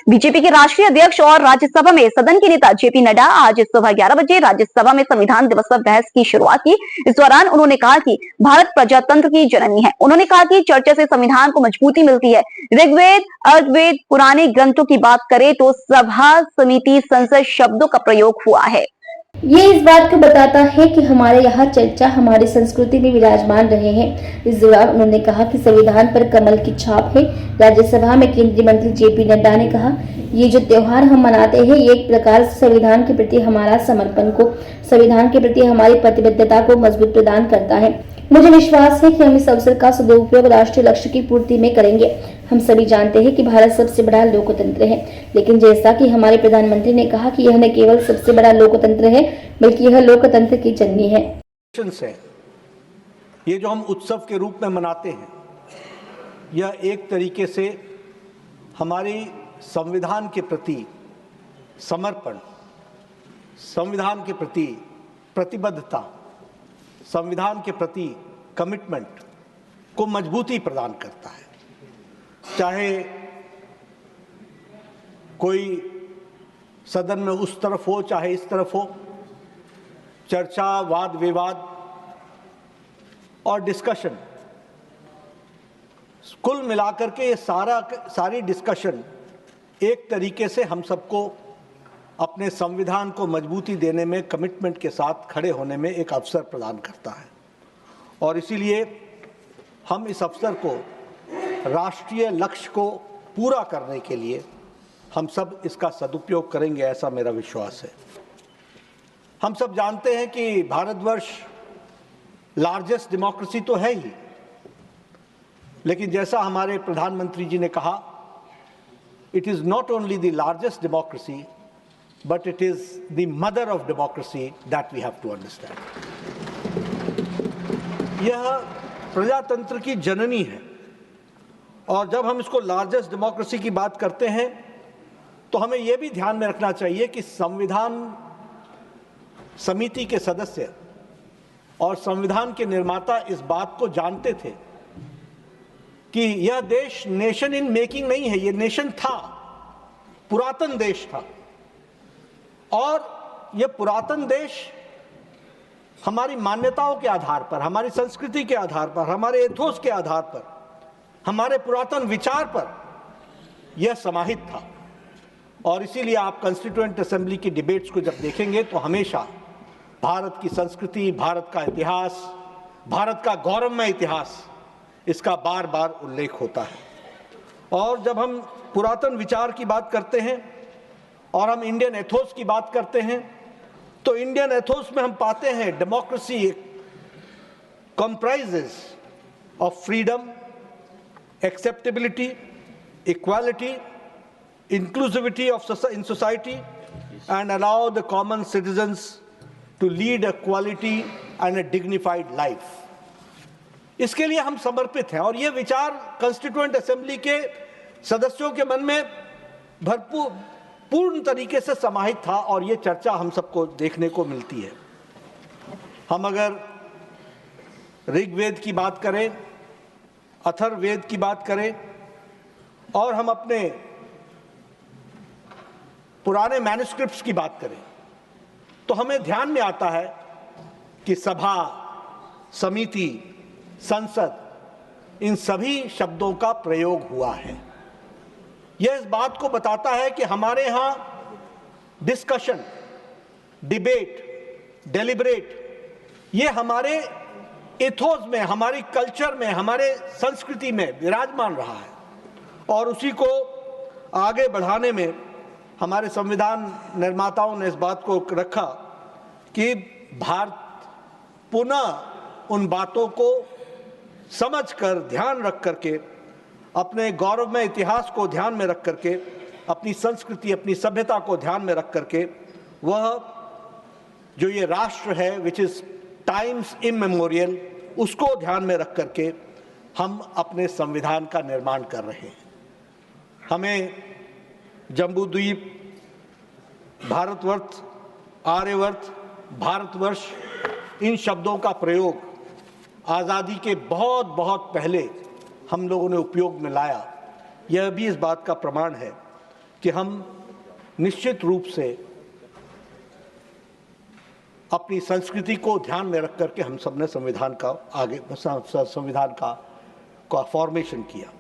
BJP के राष्ट्रीय अध्यक्ष और राज्यसभा में सदन के नेता जेपी नड्डा आज सुबह 11 बजे राज्यसभा में संविधान दिवस पर बहस की शुरुआत की। इस दौरान उन्होंने कहा कि भारत प्रजातंत्र की जननी है। उन्होंने कहा कि चर्चा से संविधान को मजबूती मिलती है। ऋग्वेद, अर्थवेद, पुराने ग्रंथों की बात करें तो सभा, समिति, संसद शब्दों का प्रयोग हुआ है। ये इस बात को बताता है कि हमारे यहाँ चर्चा हमारी संस्कृति में विराजमान रहे हैं। इस दौरान उन्होंने कहा कि संविधान पर कमल की छाप है। राज्यसभा में केंद्रीय मंत्री जेपी नड्डा ने कहा, ये जो त्योहार हम मनाते हैं ये एक प्रकार से संविधान के प्रति हमारा समर्पण को, संविधान के प्रति हमारी प्रतिबद्धता को मजबूत प्रदान करता है। मुझे विश्वास है कि हम इस अवसर का सदुपयोग राष्ट्रीय लक्ष्य की पूर्ति में करेंगे। हम सभी जानते हैं कि भारत सबसे बड़ा लोकतंत्र है, लेकिन जैसा कि हमारे प्रधानमंत्री ने कहा कि यह न केवल सबसे बड़ा लोकतंत्र है बल्कि यह लोकतंत्र की जननी है। ये जो हम उत्सव के रूप में मनाते हैं, यह एक तरीके से हमारी संविधान के प्रति समर्पण, संविधान के प्रति प्रतिबद्धता, संविधान के प्रति कमिटमेंट को मजबूती प्रदान करता है। चाहे कोई सदन में उस तरफ हो चाहे इस तरफ हो, चर्चा, वाद विवाद और डिस्कशन, कुल मिलाकर के ये सारी डिस्कशन एक तरीके से हम सबको अपने संविधान को मजबूती देने में, कमिटमेंट के साथ खड़े होने में एक अवसर प्रदान करता है। और इसीलिए हम इस अवसर को, राष्ट्रीय लक्ष्य को पूरा करने के लिए हम सब इसका सदुपयोग करेंगे, ऐसा मेरा विश्वास है। हम सब जानते हैं कि भारतवर्ष लार्जेस्ट डेमोक्रेसी तो है ही, लेकिन जैसा हमारे प्रधानमंत्री जी ने कहा, it is not only the largest democracy but it is the mother of democracy that we have to understand. यह प्रजातंत्र की जननी है, और जब हम इसको लार्जेस्ट डेमोक्रेसी की बात करते हैं तो हमें यह भी ध्यान में रखना चाहिए कि संविधान समिति के सदस्य और संविधान के निर्माता इस बात को जानते थे कि यह देश नेशन इन मेकिंग नहीं है, यह नेशन था, पुरातन देश था। और यह पुरातन देश हमारी मान्यताओं के आधार पर, हमारी संस्कृति के आधार पर, हमारे एथोस के आधार पर, हमारे पुरातन विचार पर यह समाहित था। और इसीलिए आप कॉन्स्टिट्यूएंट असेंबली की डिबेट्स को जब देखेंगे तो हमेशा भारत की संस्कृति, भारत का इतिहास, भारत का गौरवमय इतिहास, इसका बार बार उल्लेख होता है। और जब हम पुरातन विचार की बात करते हैं और हम इंडियन एथोस की बात करते हैं तो इंडियन एथोस में हम पाते हैं democracy comprises of freedom, acceptability, equality, inclusivity in society and allow the common citizens to lead a quality and a dignified life. इसके लिए हम समर्पित हैं और ये विचार कॉन्स्टिट्यूएंट असेंबली के सदस्यों के मन में भरपूर पूर्ण तरीके से समाहित था, और ये चर्चा हम सबको देखने को मिलती है। हम अगर ऋग्वेद की बात करें, अथर्ववेद की बात करें और हम अपने पुराने मैन्युस्क्रिप्ट्स की बात करें तो हमें ध्यान में आता है कि सभा, समिति, संसद, इन सभी शब्दों का प्रयोग हुआ है। यह इस बात को बताता है कि हमारे यहाँ डिस्कशन, डिबेट, डेलिब्रेट, ये हमारे एथोस में, हमारी कल्चर में, हमारे संस्कृति में विराजमान रहा है। और उसी को आगे बढ़ाने में हमारे संविधान निर्माताओं ने इस बात को रखा कि भारत पुनः उन बातों को समझकर, ध्यान रख करके, अपने गौरवमय इतिहास को ध्यान में रख करके, अपनी संस्कृति, अपनी सभ्यता को ध्यान में रख करके, वह जो ये राष्ट्र है विच इज टाइम्स इमेमोरियल, उसको ध्यान में रख करके हम अपने संविधान का निर्माण कर रहे हैं। हमें जम्बूद्वीप, भारतवर्ष, आर्यवर्त, भारतवर्ष, इन शब्दों का प्रयोग आज़ादी के बहुत बहुत पहले हम लोगों ने उपयोग में लाया। यह भी इस बात का प्रमाण है कि हम निश्चित रूप से अपनी संस्कृति को ध्यान में रख करके हम सबने संविधान का फॉर्मेशन किया।